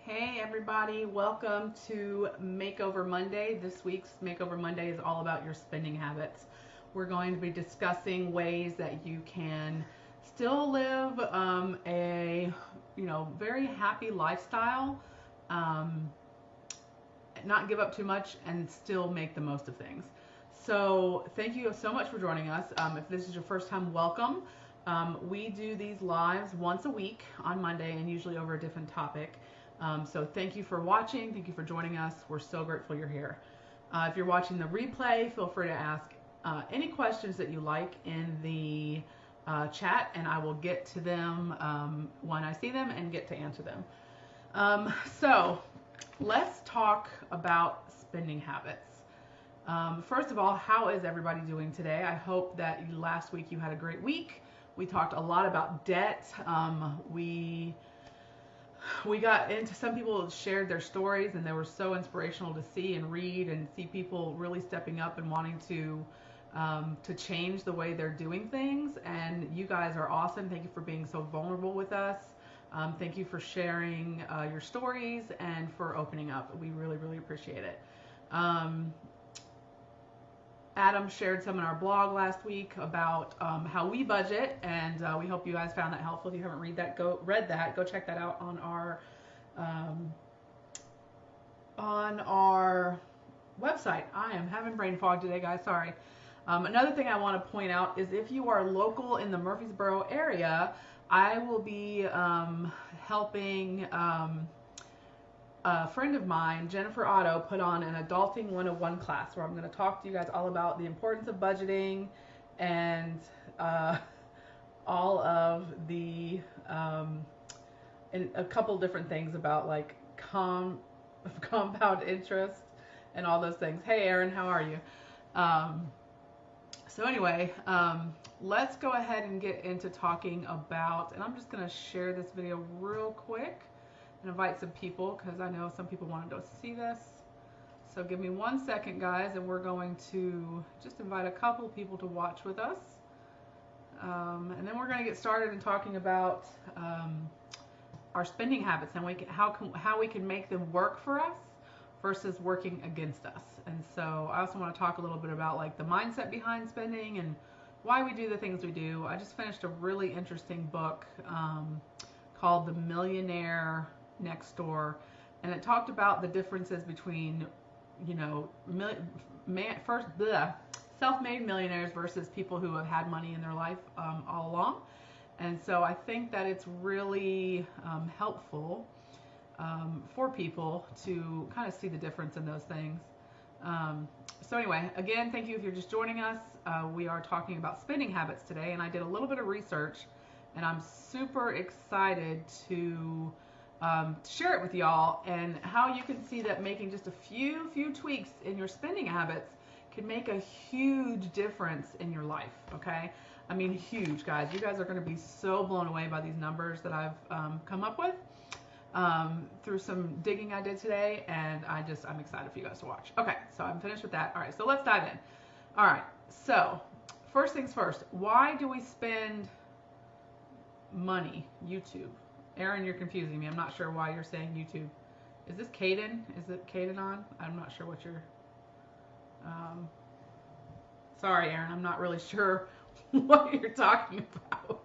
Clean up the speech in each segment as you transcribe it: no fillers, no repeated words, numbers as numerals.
Hey everybody, welcome to Makeover Monday. This week's Makeover Monday is all about your spending habits. We're going to be discussing ways that you can still live a very happy lifestyle, um, not give up too much, and still make the most of things. So thank you so much for joining us. If this is your first time, welcome. We do these lives once a week on Monday and usually over a different topic. So thank you for watching. Thank you for joining us. We're so grateful you're here. If you're watching the replay, feel free to ask any questions that you like in the chat, and I will get to them when I see them and get to answer them. So let's talk about spending habits. First of all, how is everybody doing today? I hope that last week you had a great week. We talked a lot about debt. We got into, some people shared their stories and they were so inspirational to see and read and see people really stepping up and wanting to change the way they're doing things. And you guys are awesome. Thank you for being so vulnerable with us. Thank you for sharing your stories and for opening up. We really, really appreciate it. Adam shared some in our blog last week about how we budget, and we hope you guys found that helpful. If you haven't read that, go check that out on our website. I am having brain fog today, guys. Sorry. Another thing I want to point out is if you are local in the Murfreesboro area, I will be helping a friend of mine, Jennifer Otto, put on an Adulting 101 class where I'm going to talk to you guys all about the importance of budgeting and all of the and a couple different things about like compound interest and all those things. Hey Erin, how are you? So anyway, let's go ahead and get into talking about, and I'm just going to share this video real quick and invite some people because I know some people wanted to see this. So give me 1 second, guys, and we're going to just invite a couple of people to watch with us. And then we're going to get started in talking about our spending habits and how we can make them work for us versus working against us. And so I also want to talk a little bit about like the mindset behind spending and why we do the things we do. I just finished a really interesting book called The Millionaire Next Door, and it talked about the differences between, self-made millionaires versus people who have had money in their life all along. And so I think that it's really helpful for people to kind of see the difference in those things. So anyway, again, thank you if you're just joining us. We are talking about spending habits today, and I did a little bit of research, and I'm super excited to share it with y'all and how you can see that making just a few tweaks in your spending habits can make a huge difference in your life, okay? I mean, huge, guys. You guys are going to be so blown away by these numbers that I've come up with through some digging I did today, and I'm excited for you guys to watch. Okay, so I'm finished with that. All right, so let's dive in. All right, so first things first, why do we spend money? YouTube. Erin, you're confusing me. I'm not sure why you're saying YouTube. Is this Caden? Is it Caden on? I'm not sure what you're... sorry, Erin. I'm not really sure what you're talking about.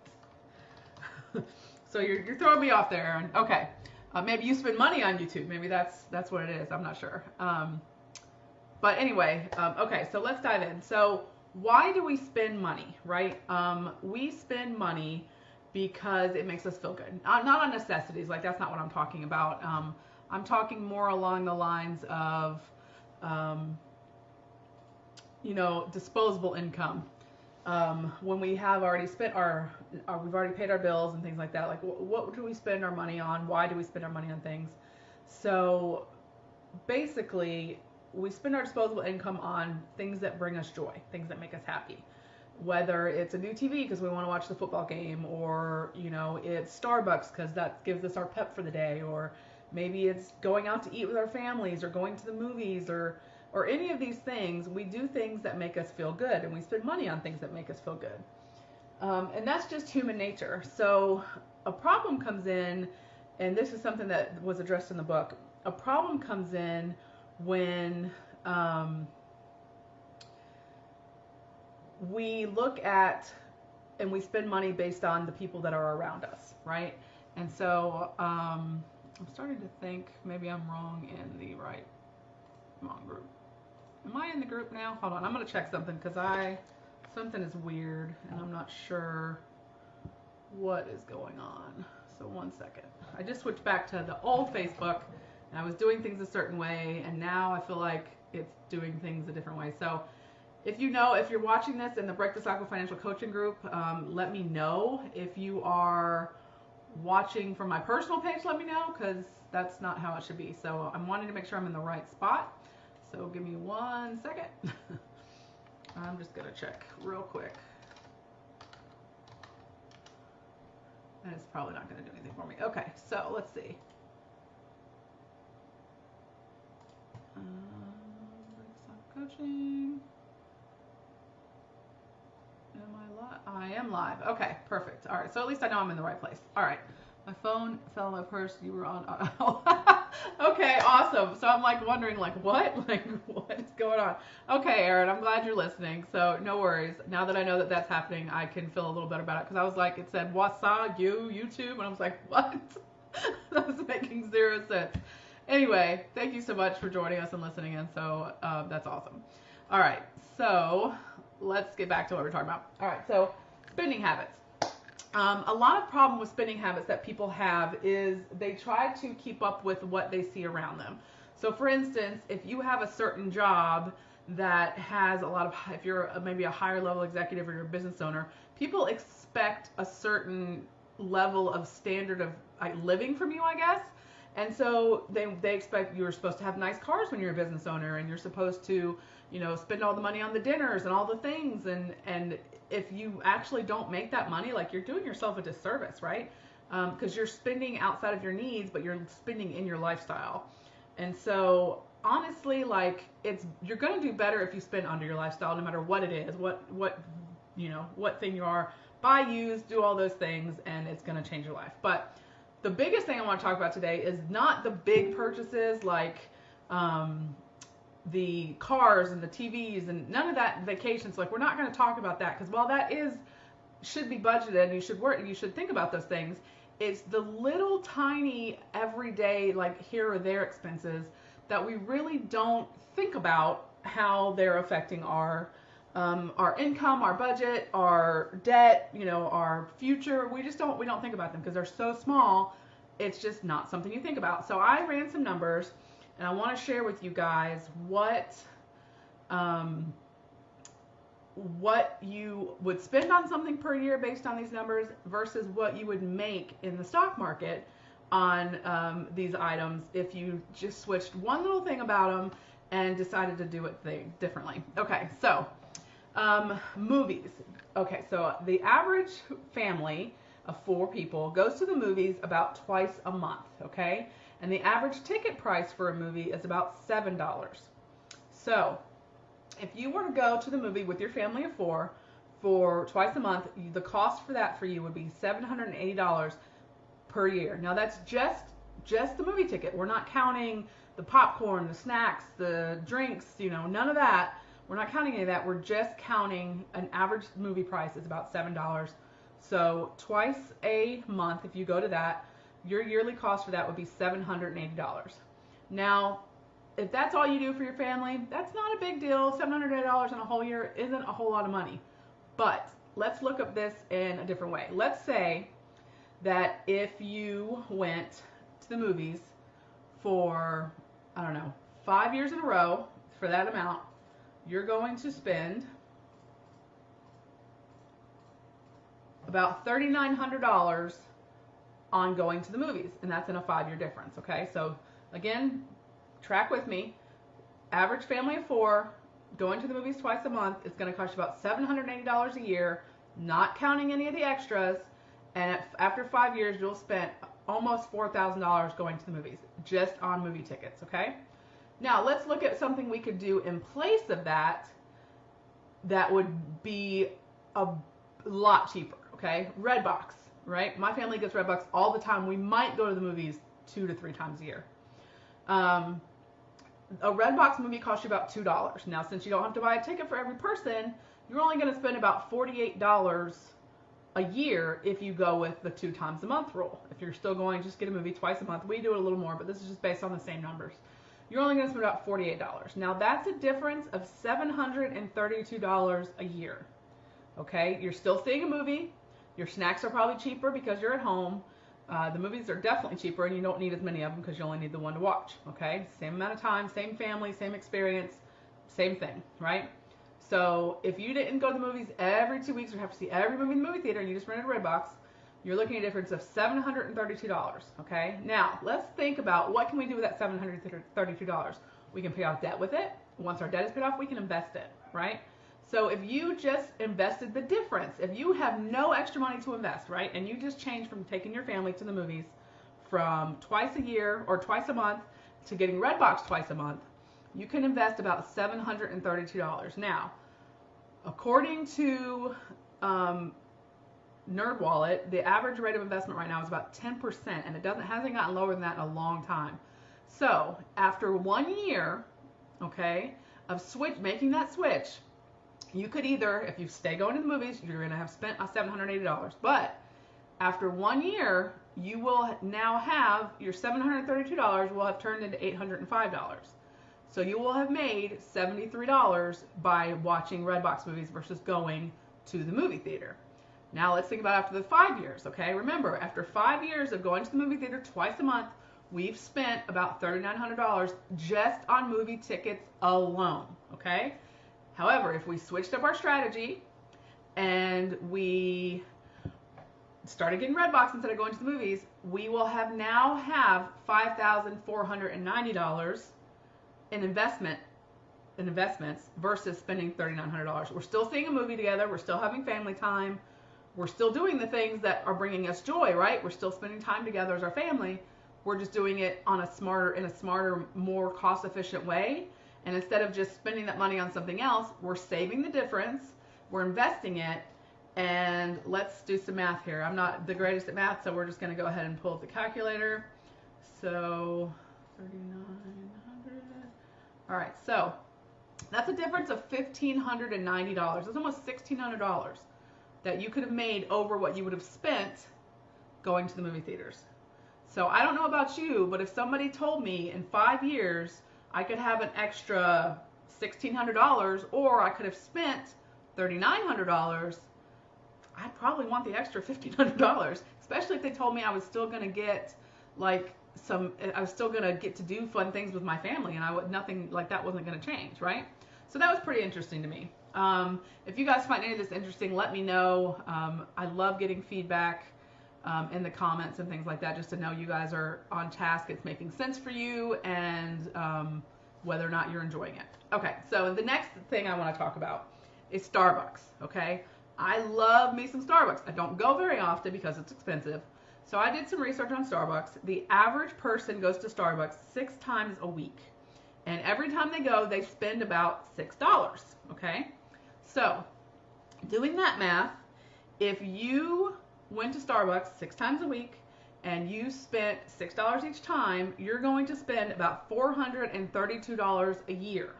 So you're throwing me off there, Erin. Okay. Maybe you spend money on YouTube. Maybe that's what it is. I'm not sure. But anyway, okay, so let's dive in. So why do we spend money, right? We spend money because it makes us feel good. Not on necessities, like that's not what I'm talking about. I'm talking more along the lines of, disposable income. When we have already spent we've already paid our bills and things like that, like what do we spend our money on? Why do we spend our money on things? So basically, we spend our disposable income on things that bring us joy, things that make us happy. Whether it's a new TV because we want to watch the football game, or it's Starbucks because that gives us our pep for the day, or maybe it's going out to eat with our families, or going to the movies, or any of these things. We do things that make us feel good, and we spend money on things that make us feel good. And that's just human nature. So a problem comes in and this is something that was addressed in the book. A problem comes in when we look at and we spend money based on the people that are around us, right? And so I'm starting to think maybe I'm wrong in the wrong group. Am I in the group now? Hold on, I'm going to check something because something is weird and I'm not sure what is going on. So one second. I just switched back to the old Facebook and I was doing things a certain way, and now I feel like it's doing things a different way. So if you're watching this in the Break the Cycle Financial Coaching group, let me know. If you are watching from my personal page, let me know, because that's not how it should be. So I'm wanting to make sure I'm in the right spot. So give me 1 second. I'm just going to check real quick. And it's probably not going to do anything for me. Okay, so let's see. Coaching. Am I live? I am live. Okay, perfect. All right, so at least I know I'm in the right place. All right, my phone fell in my purse. You were on. Okay, awesome. So I'm like wondering, like, what? Like, what is going on? Okay, Aaron, I'm glad you're listening. So no worries. Now that I know that that's happening, I can feel a little better about it, because I was like, it said Wasa, YouTube, and I was like, what? That was making zero sense. Anyway, thank you so much for joining us and listening in. So that's awesome. All right, so let's get back to what we're talking about. All right, so spending habits. A lot of problem with spending habits that people have is they try to keep up with what they see around them. So for instance, if you have a certain job that has a lot of, if you're maybe a higher level executive or you're a business owner, people expect a certain level of standard of living from you, I guess. And so they expect you're supposed to have nice cars when you're a business owner, and you're supposed to, spend all the money on the dinners and all the things. And if you actually don't make that money, like, you're doing yourself a disservice, right? Because you're spending outside of your needs, but you're spending in your lifestyle. And so honestly, like, you're going to do better if you spend under your lifestyle, no matter what it is, what thing you are. Buy, use, do all those things, and it's going to change your life. But the biggest thing I want to talk about today is not the big purchases like the cars and the TVs and none of that, vacations. Like, we're not going to talk about that, because while that should be budgeted and you should think about those things, it's the little tiny everyday, like, here or there expenses that we really don't think about how they're affecting our income, our budget, our debt, our future. We don't think about them because they're so small. It's just not something you think about. So I ran some numbers, and I want to share with you guys what you would spend on something per year based on these numbers versus what you would make in the stock market on these items if you just switched one little thing about them and decided to do it differently. Okay, so movies. Okay, so the average family of 4 people goes to the movies about twice a month, okay? And the average ticket price for a movie is about $7. So if you were to go to the movie with your family of 4 for twice a month, the cost for that for you would be $780 per year. Now that's just the movie ticket. We're not counting the popcorn, the snacks, the drinks, none of that. We're not counting any of that. We're just counting an average movie price is about $7. So twice a month, if you go to that, your yearly cost for that would be $780. Now, if that's all you do for your family, that's not a big deal. $780 in a whole year isn't a whole lot of money. But let's look at this in a different way. Let's say that if you went to the movies for, 5 years in a row for that amount, you're going to spend about $3,900 on going to the movies, and that's in a 5-year difference, okay? So again, track with me. Average family of 4 going to the movies twice a month is going to cost you about $780 a year, not counting any of the extras, and after 5 years, you'll spend almost $4,000 going to the movies, just on movie tickets, okay? Now, let's look at something we could do in place of that that would be a lot cheaper, okay? Redbox. right? My family gets Redbox all the time. We might go to the movies 2 to 3 times a year. A Redbox movie costs you about $2. Now, since you don't have to buy a ticket for every person, you're only going to spend about $48 a year if you go with the 2 times a month rule. If you're still going, just get a movie twice a month. We do it a little more, but this is just based on the same numbers. You're only going to spend about $48. Now, that's a difference of $732 a year. Okay, you're still seeing a movie. Your snacks are probably cheaper because you're at home. The movies are definitely cheaper, and you don't need as many of them because you only need the one to watch. Okay, same amount of time, same family, same experience, same thing, right? So if you didn't go to the movies every 2 weeks or have to see every movie in the movie theater and you just rented a Redbox, you're looking at a difference of $732. Okay, now let's think about what can we do with that $732. We can pay off debt with it. Once our debt is paid off, we can invest it, right? So if you just invested the difference, if you have no extra money to invest, right, and you just change from taking your family to the movies from twice a year or twice a month to getting Redbox twice a month, you can invest about $732. Now, according to NerdWallet, the average rate of investment right now is about 10%, and it hasn't gotten lower than that in a long time. So after 1 year, okay, of making that switch, you could either, if you stay going to the movies, you're going to have spent $780. But after 1 year, you will now have your $732 will have turned into $805. So you will have made $73 by watching Redbox movies versus going to the movie theater. Now let's think about after the 5 years, okay? Remember, after 5 years of going to the movie theater twice a month, we've spent about $3,900 just on movie tickets alone, okay? However, if we switched up our strategy and we started getting Redbox instead of going to the movies, we will have $5,490 in investments versus spending $3,900. We're still seeing a movie together. We're still having family time. We're still doing the things that are bringing us joy, right? We're still spending time together as our family. We're just doing it in a smarter, more cost-efficient way. And instead of just spending that money on something else, we're saving the difference. We're investing it. And let's do some math here. I'm not the greatest at math, so we're just going to go ahead and pull up the calculator. So, 3,900. All right, so that's a difference of $1,590. That's almost $1,600 that you could have made over what you would have spent going to the movie theaters. So I don't know about you, but if somebody told me in 5 years I could have an extra $1,600 or I could have spent $3,900, I'd probably want the extra $1,500, especially if they told me I was still going to get I was still going to get to do fun things with my family, and nothing like that wasn't going to change, right? So that was pretty interesting to me. If you guys find any of this interesting, let me know. I love getting feedback in the comments and things like that, just to know you guys are on task, it's making sense for you, and whether or not you're enjoying it. Okay, so the next thing I want to talk about is Starbucks, okay? I love me some Starbucks. I don't go very often because it's expensive. So I did some research on Starbucks. The average person goes to Starbucks 6 times a week. And every time they go, they spend about $6, okay? So, doing that math, if you went to Starbucks 6 times a week and you spent $6 each time, you're going to spend about $432 a year,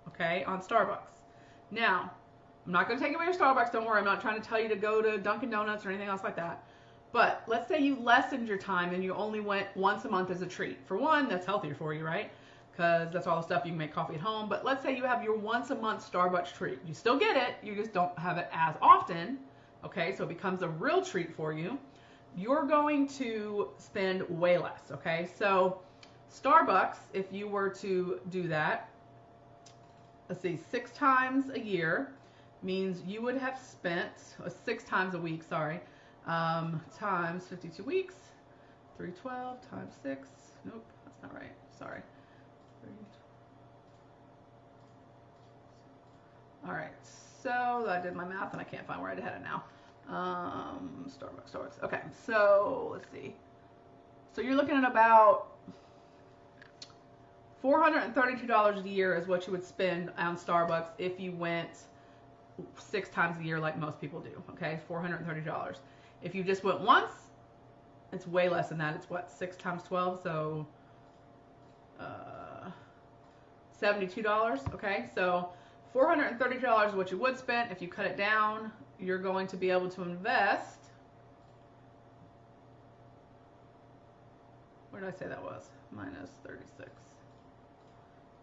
okay, on Starbucks. Now, I'm not going to take away your Starbucks, don't worry. I'm not trying to tell you to go to Dunkin' Donuts or anything else like that. But let's say you lessened your time and you only went once a month as a treat. For one, that's healthier for you, right? Because that's all the stuff you can make coffee at home. But let's say you have your once a month Starbucks treat. You still get it, you just don't have it as often, okay? So it becomes a real treat for you. You're going to spend way less, okay? So Starbucks, if you were to do that, let's see, 6 times a year means you would have spent 6 times a week, sorry, times 52 weeks, 312 times 6, nope, that's not right, sorry. All right, so I did my math and I can't find where I had it now. Starbucks, okay, so let's see. So you're looking at about $432 a year is what you would spend on Starbucks if you went 6 times a year like most people do, okay, $430. If you just went once, it's way less than that. It's what, 6 times 12, so $72, okay? So $432 is what you would spend. If you cut it down, you're going to be able to invest, where did I say that was? Minus 36.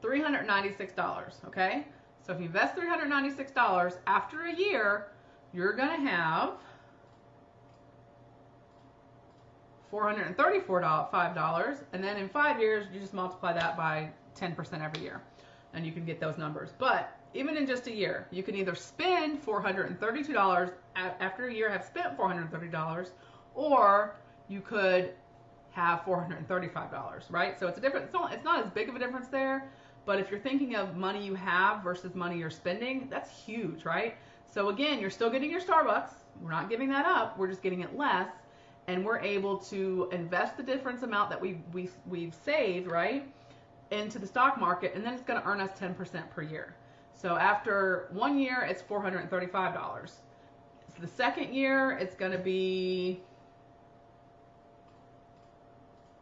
$396, okay? So if you invest $396, after a year, you're going to have $434.05, and then in 5 years, you just multiply that by 10% every year, and you can get those numbers. But even in just a year, you can either spend $432 after a year, have spent $430, or you could have $435, right? So it's a different. It's not as big of a difference there, but if you're thinking of money you have versus money you're spending, that's huge, right? So again, you're still getting your Starbucks. We're not giving that up. We're just getting it less, and we're able to invest the difference amount that we've saved, right, into the stock market, and then it's going to earn us 10% per year. So after 1 year, it's $435. So the second year, it's going to be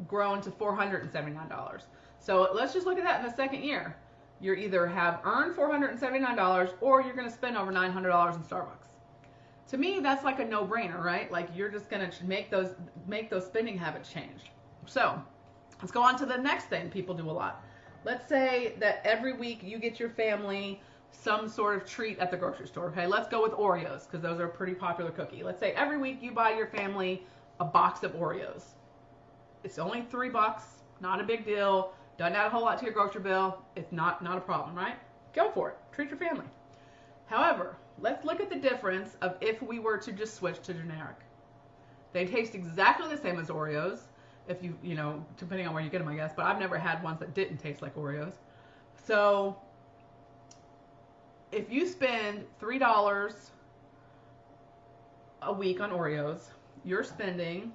grown to $479. So let's just look at that in the second year. You either have earned $479 or you're going to spend over $900 in Starbucks. To me, that's like a no-brainer, right? Like you're just going to make those spending habits change. So let's go on to the next thing people do a lot. Let's say that every week you get your family some sort of treat at the grocery store. Okay, let's go with Oreos because those are a pretty popular cookie. Let's say every week you buy your family a box of Oreos. It's only $3, not a big deal. Doesn't add a whole lot to your grocery bill. It's not a problem, right? Go for it. Treat your family. However, let's look at the difference of if we were to just switch to generic. They taste exactly the same as Oreos, if you know, depending on where you get them, I guess. But I've never had ones that didn't taste like Oreos. So if you spend $3 a week on Oreos, you're spending,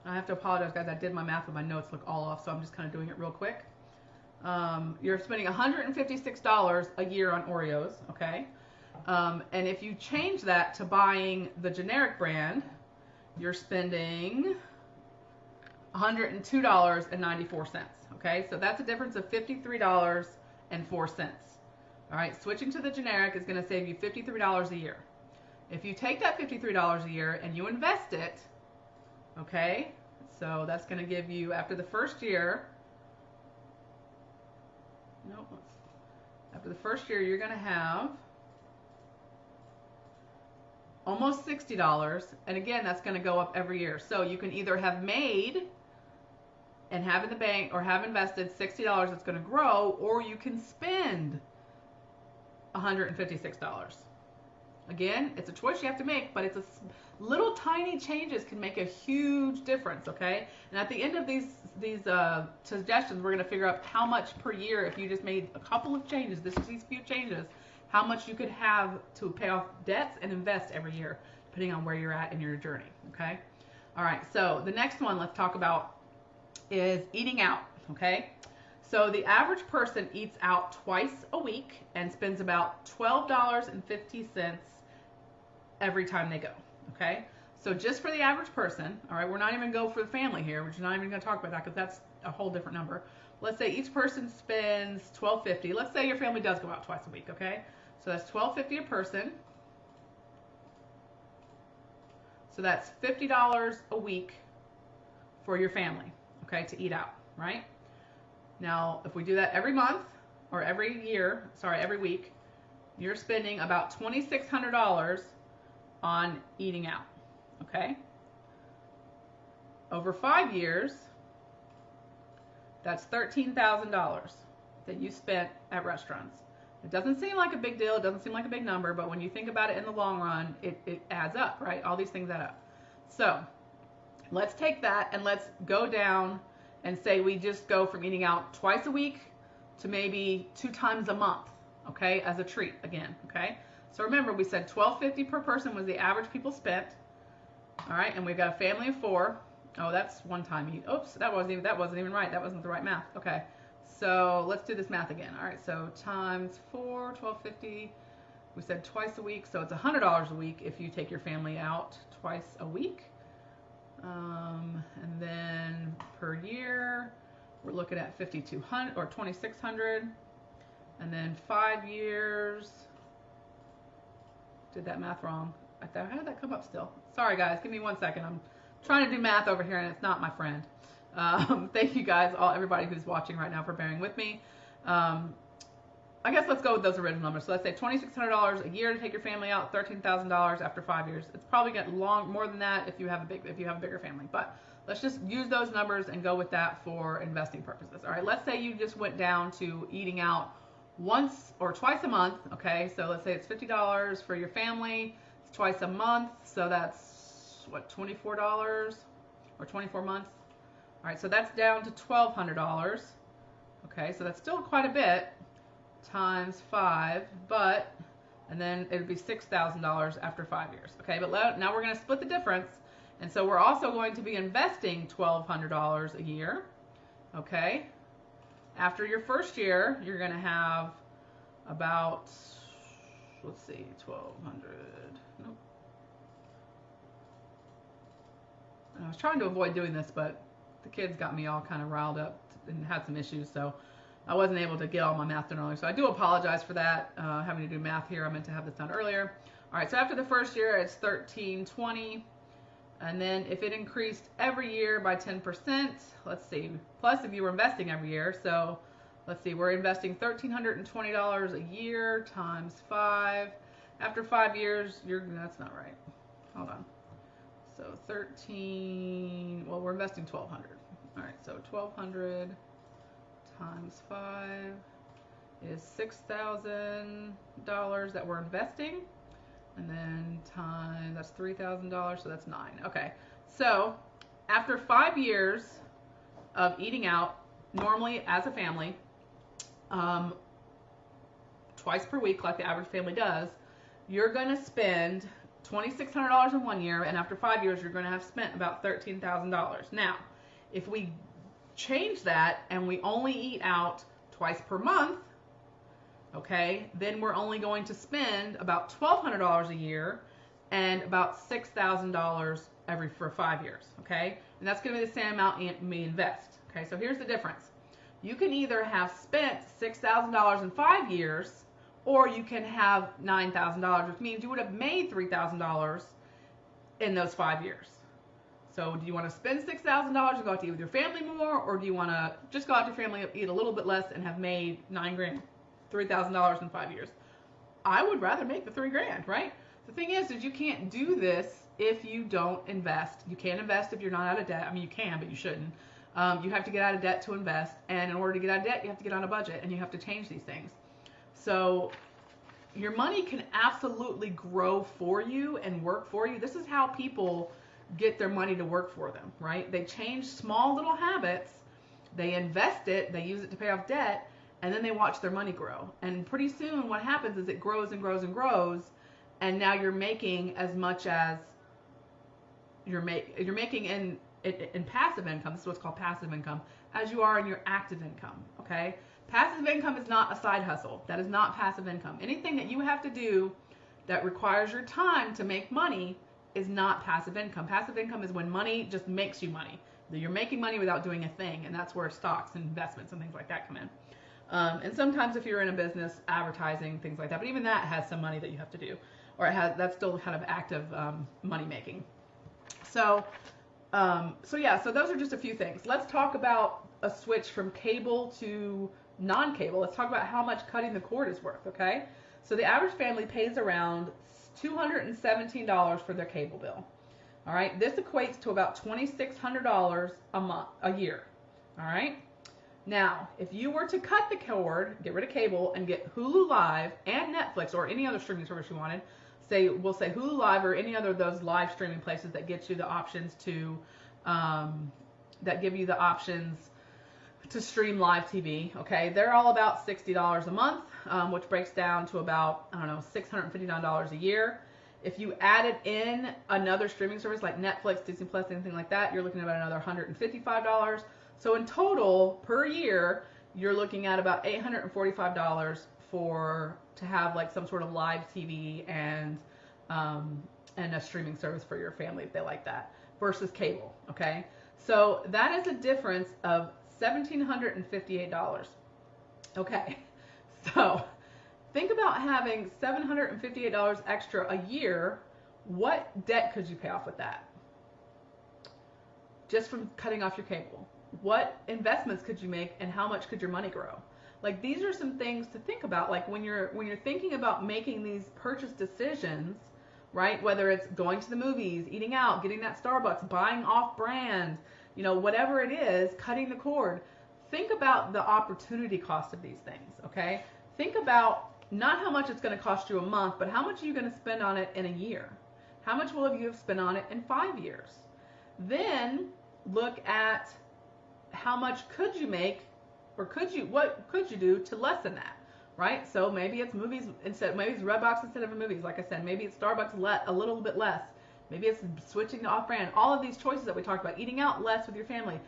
I have to apologize, guys. I did my math with my notes look all off, so I'm just kind of doing it real quick. You're spending $156 a year on Oreos, okay? And if you change that to buying the generic brand, you're spending $102.94, okay? So that's a difference of $53.04. All right, switching to the generic is going to save you $53 a year. If you take that $53 a year and you invest it, okay, so that's going to give you, after the first year, after the first year, you're going to have almost $60, and again, that's going to go up every year. So you can either have made and have in the bank or have invested $60 that's going to grow, or you can spend $156. Again, it's a choice you have to make, but it's little tiny changes can make a huge difference, okay? And at the end of these suggestions, we're going to figure out how much per year, if you just made a couple of changes, these few changes, how much you could have to pay off debts and invest every year, depending on where you're at in your journey, okay? All right, so the next one let's talk about is eating out, okay? So the average person eats out twice a week and spends about $12.50 every time they go, okay? So just for the average person, all right, we're not even going to go for the family here. We're just not even going to talk about that because that's a whole different number. Let's say each person spends $12.50. Let's say your family does go out twice a week, okay? So that's $12.50 a person. So that's $50 a week for your family, okay, to eat out, right? Now, if we do that every month or every week, you're spending about $2,600 on eating out, okay? Over 5 years, that's $13,000 that you spent at restaurants. It doesn't seem like a big deal. It doesn't seem like a big number, but when you think about it in the long run, it adds up, right? All these things add up. So let's take that and let's go down and say we just go from eating out twice a week to maybe 2 times a month, okay, as a treat again, okay? So remember, we said $12.50 per person was the average people spent, all right, and we've got a family of 4. Oh, that's one time eat. Oops, that wasn't even right. That wasn't the right math. Okay, so let's do this math again. All right, so times 4, $12.50 We said twice a week, so it's $100 a week if you take your family out twice a week. And then per year, we're looking at 5,200 or 2,600. And then 5 years. Did that math wrong? How did that come up still? Sorry guys, give me 1 second. I'm trying to do math over here and it's not my friend. Thank you guys, everybody who's watching right now, for bearing with me. I guess let's go with those original numbers. So let's say $2,600 a year to take your family out, $13,000 after 5 years. It's probably getting more than that if you have a bigger family. But let's just use those numbers and go with that for investing purposes. All right, let's say you just went down to eating out once or twice a month. Okay, so let's say it's $50 for your family. It's twice a month, so that's what, $24 or 24 months. All right, so that's down to $1,200. Okay, so that's still quite a bit, times 5, and then it would be $6,000 after 5 years. Okay, but now we're going to split the difference, and so we're also going to be investing $1,200 a year. Okay, after your first year, you're going to have about, let's see, 1,200. Nope. I was trying to avoid doing this, but the kids got me all kind of riled up and had some issues, so I wasn't able to get all my math done earlier. So I do apologize for that, having to do math here. I meant to have this done earlier. All right, so after the first year, it's $1,320. And then if it increased every year by 10%, let's see, plus if you were investing every year, so let's see, we're investing $1,320 a year times 5. After 5 years, that's not right. Hold on. So well, we're investing $1,200. All right, so $1,200 times 5 is $6,000 that we're investing, and then that's $3,000, so that's 9. Okay, so after 5 years of eating out, normally as a family, twice per week, like the average family does, you're going to spend $2,600 in 1 year, and after 5 years, you're going to have spent about $13,000. Now, if we change that and we only eat out twice per month, okay, then we're only going to spend about $1,200 a year and about $6,000 for 5 years, okay? And that's going to be the same amount we invest, okay? So here's the difference. You can either have spent $6,000 in 5 years, or you can have $9,000, which means you would have made $3,000 in those 5 years. So do you want to spend $6,000 and go out to eat with your family more, or do you want to just go out to your family, eat a little bit less, and have made $9,000, $3,000 in 5 years? I would rather make the $3,000, right? The thing is you can't do this if you don't invest. You can't invest if you're not out of debt. I mean, you can, but you shouldn't. You have to get out of debt to invest, and in order to get out of debt, you have to get on a budget, and you have to change these things. So your money can absolutely grow for you and work for you. This is how people get their money to work for them, right? They change small little habits, they invest it, they use it to pay off debt, and then they watch their money grow. And pretty soon what happens is it grows and grows and grows, and now you're making as much as you're making in passive income. This is what's called passive income, as you are in your active income, okay? Passive income is not a side hustle. That is not passive income. Anything that you have to do that requires your time to make money is not passive income. Passive income is when money just makes you money. You're making money without doing a thing, and that's where stocks and investments and things like that come in. And sometimes if you're in a business, advertising, things like that, but even that has some money that you have to do, or that's still kind of active money making. So those are just a few things. Let's talk about a switch from cable to non-cable. Let's talk about how much cutting the cord is worth, okay? So the average family pays around $217 for their cable bill. All right, this equates to about $2,600 a year. All right. Now, if you were to cut the cord, get rid of cable, and get Hulu Live and Netflix or any other streaming service you wanted, we'll say Hulu Live or any other of those live streaming places that get you the options to to stream live TV, okay? They're all about $60 a month, which breaks down to about, I don't know, $659 a year. If you added in another streaming service like Netflix, Disney Plus, anything like that, you're looking at about another $155. So in total, per year, you're looking at about $845 to have like some sort of live TV and a streaming service for your family if they like that, versus cable. Okay, so that is a difference of $1,758. Okay, so think about having $758 extra a year. What debt could you pay off with that? Just from cutting off your cable. What investments could you make, and how much could your money grow? Like, these are some things to think about. Like, when you're thinking about making these purchase decisions, right? Whether it's going to the movies, eating out, getting that Starbucks, buying off brand, whatever it is, cutting the cord. Think about the opportunity cost of these things, okay? Think about not how much it's going to cost you a month, but how much are you going to spend on it in a year? How much will you have spent on it in 5 years? Then look at how much could you make, or what could you do to lessen that, right? So maybe it's movies maybe it's Redbox instead of movies. Like I said, maybe it's Starbucks a little bit less. Maybe it's switching to off-brand. All of these choices that we talked about, eating out less with your family,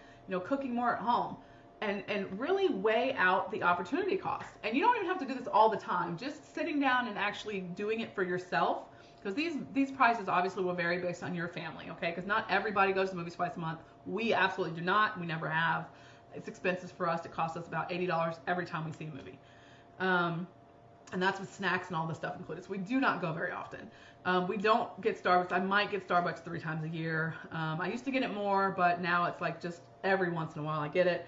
cooking more at home, and really weigh out the opportunity cost. And you don't even have to do this all the time. Just sitting down and actually doing it for yourself, because these prices obviously will vary based on your family, okay? Because not everybody goes to the movies twice a month. We absolutely do not. We never have. It's expensive for us. It costs us about $80 every time we see a movie. And that's with snacks and all the stuff included. So we do not go very often. We don't get Starbucks. I might get Starbucks 3 times a year. I used to get it more, but now it's like just every once in a while I get it.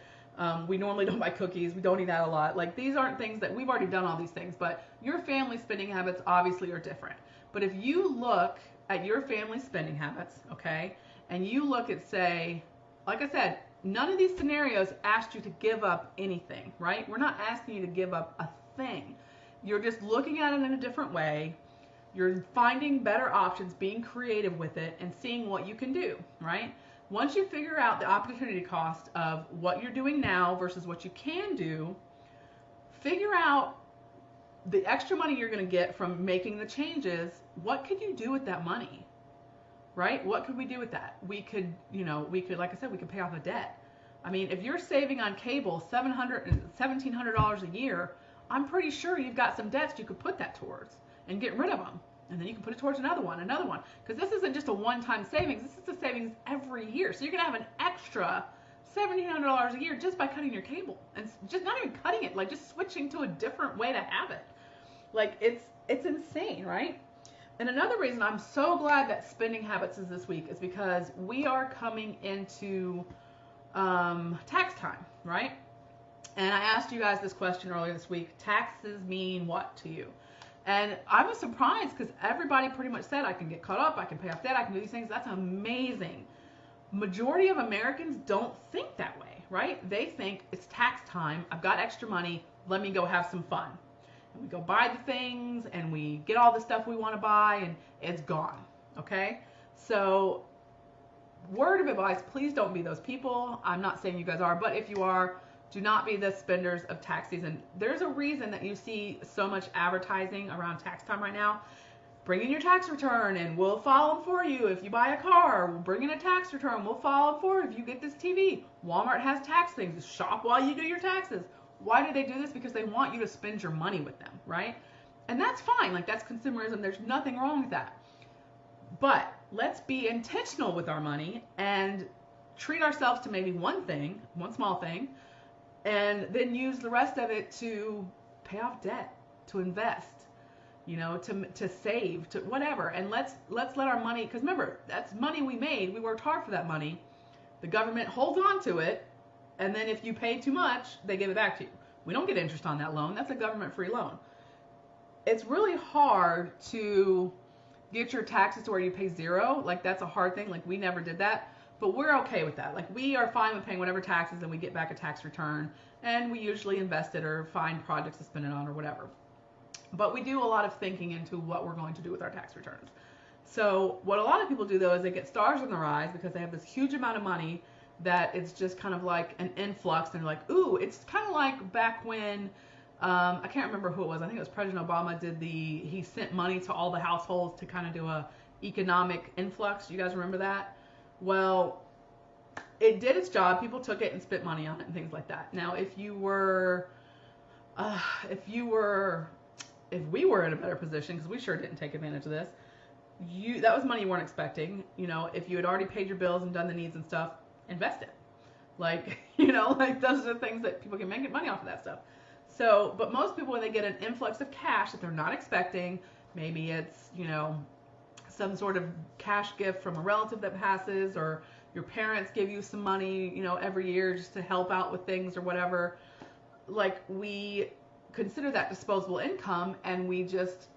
We normally don't buy cookies. We don't eat out a lot. Like, these aren't things that we've already done all these things, but your family spending habits obviously are different. But if you look at your family spending habits, okay, and you look at, say, like I said, none of these scenarios asked you to give up anything, right? We're not asking you to give up a thing. You're just looking at it in a different way. You're finding better options, being creative with it, and seeing what you can do, right? Once you figure out the opportunity cost of what you're doing now versus what you can do, figure out the extra money you're going to get from making the changes. What could you do with that money, right? What could we do with that? We could, like I said, we could pay off a debt. I mean, if you're saving on cable $1,700 a year, I'm pretty sure you've got some debts you could put that towards and get rid of them. And then you can put it towards another one. Because this isn't just a one-time savings. This is a savings every year. So you're going to have an extra $1,700 a year just by cutting your cable. And just not even cutting it, like just switching to a different way to have it. Like, it's insane, right? And another reason I'm so glad that spending habits is this week is because we are coming into tax time, right? And I asked you guys this question earlier this week. Taxes mean what to you? And I was surprised because everybody pretty much said, I can get caught up, I can pay off debt, I can do these things. That's amazing. Majority of Americans don't think that way, right? They think it's tax time, I've got extra money, let me go have some fun. And we go buy the things and we get all the stuff we want to buy and it's gone, okay? So word of advice, please don't be those people. I'm not saying you guys are, but if you are, do not be the spenders of tax season. There's a reason that you see so much advertising around tax time right now. Bring in your tax return and we'll file them for you. If you buy a car, we'll bring in a tax return. We'll file them for you. If you get this TV, Walmart has tax things. Shop while you do your taxes. Why do they do this? Because they want you to spend your money with them, right? And that's fine. Like, that's consumerism. There's nothing wrong with that. But let's be intentional with our money and treat ourselves to maybe one thing, one small thing, and then use the rest of it to pay off debt, to invest, to save, to whatever. And let's let our money, because remember, that's money we made. We worked hard for that money. The government holds on to it, and then if you pay too much, they give it back to you. We don't get interest on that loan. That's a government-free loan. It's really hard to get your taxes to where you pay zero. Like, that's a hard thing. Like, we never did that. But we're okay with that. Like, we are fine with paying whatever taxes and we get back a tax return, and we usually invest it or find projects to spend it on or whatever. But we do a lot of thinking into what we're going to do with our tax returns. So what a lot of people do, though, is they get stars in their eyes because they have this huge amount of money that it's just kind of like an influx, and they're like, ooh, it's kind of like back when, I can't remember who it was. I think it was President Obama he sent money to all the households to kind of do a economic influx. You guys remember that? Well, it did its job. People took it and spent money on it and things like that. Now, if you were uh, if you were, if we were in a better position, because we sure didn't take advantage of this, that was money you weren't expecting. You know, if you had already paid your bills and done the needs and stuff, invest it. Like, you know, like those are the things that people can make money off of that stuff. So, but most people, when they get an influx of cash that they're not expecting, maybe it's, you know, some sort of cash gift from a relative that passes, or your parents give you some money, you know, every year just to help out with things or whatever. Like, we consider that disposable income, and we get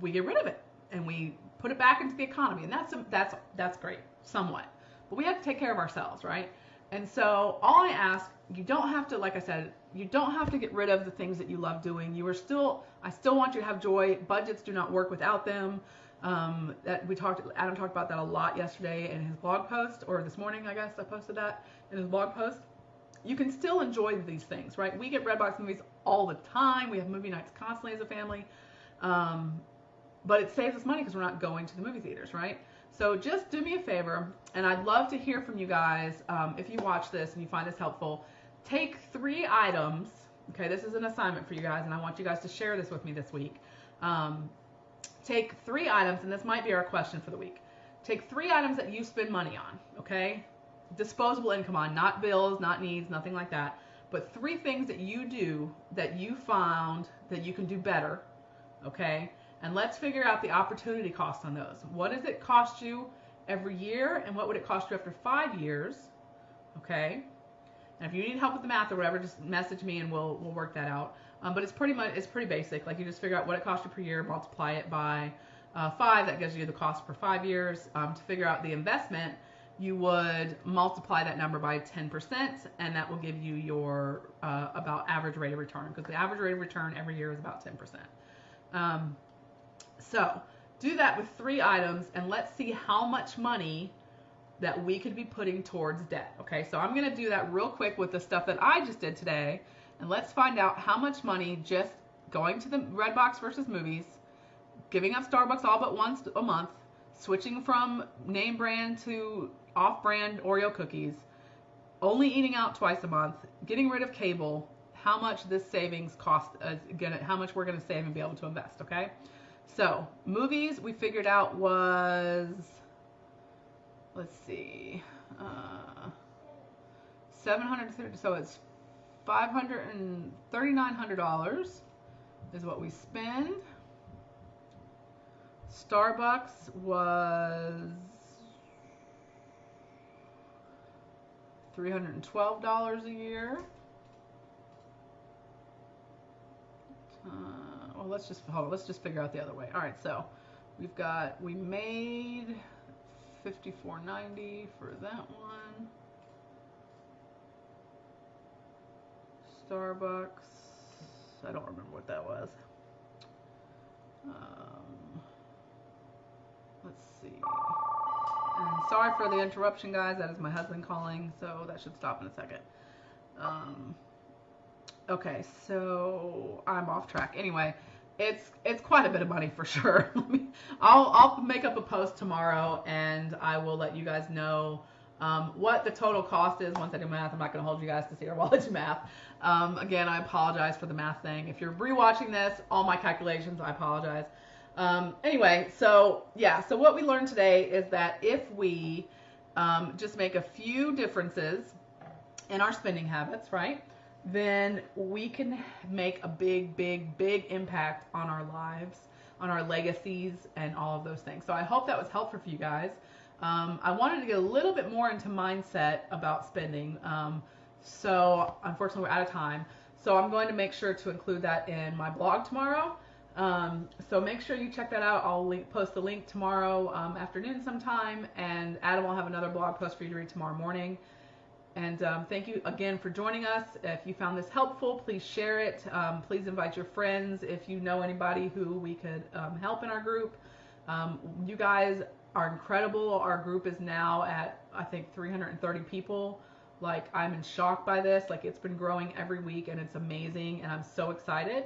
rid of it and we put it back into the economy, and that's great somewhat, but we have to take care of ourselves, right? And so all I ask, you don't have to, like I said, you don't have to get rid of the things that you love doing. I still want you to have joy. Budgets do not work without them. Adam talked about that a lot yesterday in his blog post, or this morning, I guess I posted that in his blog post. You can still enjoy these things, right? We get Redbox movies all the time. We have movie nights constantly as a family. But it saves us money because we're not going to the movie theaters, right? So just do me a favor, and I'd love to hear from you guys. If you watch this and you find this helpful, take 3 items. Okay, this is an assignment for you guys, and I want you guys to share this with me this week. Take 3 items, and this might be our question for the week. Take 3 items that you spend money on, okay? Disposable income on, not bills, not needs, nothing like that. But 3 things that you do that you found that you can do better, okay? And let's figure out the opportunity cost on those. What does it cost you every year, and what would it cost you after 5 years? Okay. And if you need help with the math or whatever, just message me and we'll work that out. But it's pretty basic. Like, you just figure out what it costs you per year, multiply it by 5. That gives you the cost per 5 years. To figure out the investment, you would multiply that number by 10%, and that will give you your about average rate of return, because the average rate of return every year is about 10%. So do that with 3 items, and let's see how much money that we could be putting towards debt. Okay, so I'm going to do that real quick with the stuff that I just did today, and let's find out how much money just going to the Redbox versus movies, giving up Starbucks all but once a month, switching from name brand to off-brand Oreo cookies, only eating out twice a month, getting rid of cable, how much this savings cost, how much we're going to save and be able to invest, okay? So, movies we figured out was, let's see, $730, so it's $3,900 is what we spend. Starbucks was $312 a year. Well, let's just figure out the other way. All right, so we made $54.90 for that one. Starbucks, I don't remember what that was. Let's see. And sorry for the interruption, guys. That is my husband calling, so that should stop in a second. Okay, so I'm off track. Anyway, it's quite a bit of money for sure. I'll make up a post tomorrow, and I will let you guys know what the total cost is once I do math. I'm not going to hold you guys to zero while I do math. Again, I apologize for the math thing. If you're rewatching this, all my calculations, I apologize. Anyway, so what we learned today is that if we just make a few differences in our spending habits, right, then we can make a big, big, big impact on our lives, on our legacies, and all of those things. So I hope that was helpful for you guys. I wanted to get a little bit more into mindset about spending. So unfortunately we're out of time. So I'm going to make sure to include that in my blog tomorrow. So make sure you check that out. I'll post the link tomorrow afternoon sometime, and Adam will have another blog post for you to read tomorrow morning. And thank you again for joining us. If you found this helpful, please share it. Please invite your friends if you know anybody who we could help in our group. You guys are incredible. Our group is now at, I think, 330 people. Like, I'm in shock by this. Like, it's been growing every week, and it's amazing, and I'm so excited.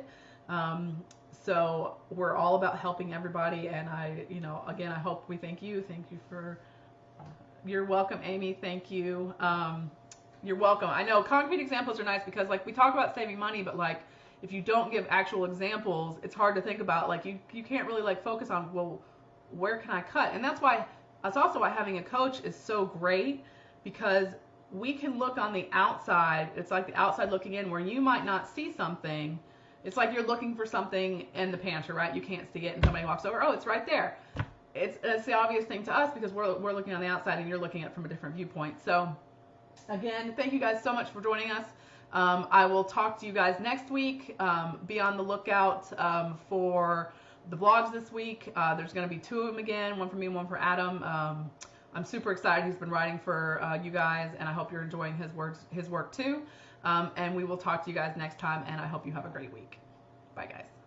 So we're all about helping everybody, and again, I hope we thank you. Thank you for, you're welcome, Amy. Thank you. You're welcome. I know concrete examples are nice because, like, we talk about saving money, but, like, if you don't give actual examples, it's hard to think about. Like you can't really like focus on, well, where can I cut? And that's also why having a coach is so great, because we can look on the outside. It's like the outside looking in, where you might not see something. It's like you're looking for something in the pantry, right? You can't see it, and somebody walks over, oh, it's right there. It's the obvious thing to us because we're looking on the outside and you're looking at it from a different viewpoint. So again, thank you guys so much for joining us. I will talk to you guys next week. Be on the lookout for the vlogs this week. There's going to be 2 of them again, one for me and one for Adam. I'm super excited. He's been writing for you guys, and I hope you're enjoying his work too. And we will talk to you guys next time, and I hope you have a great week. Bye, guys.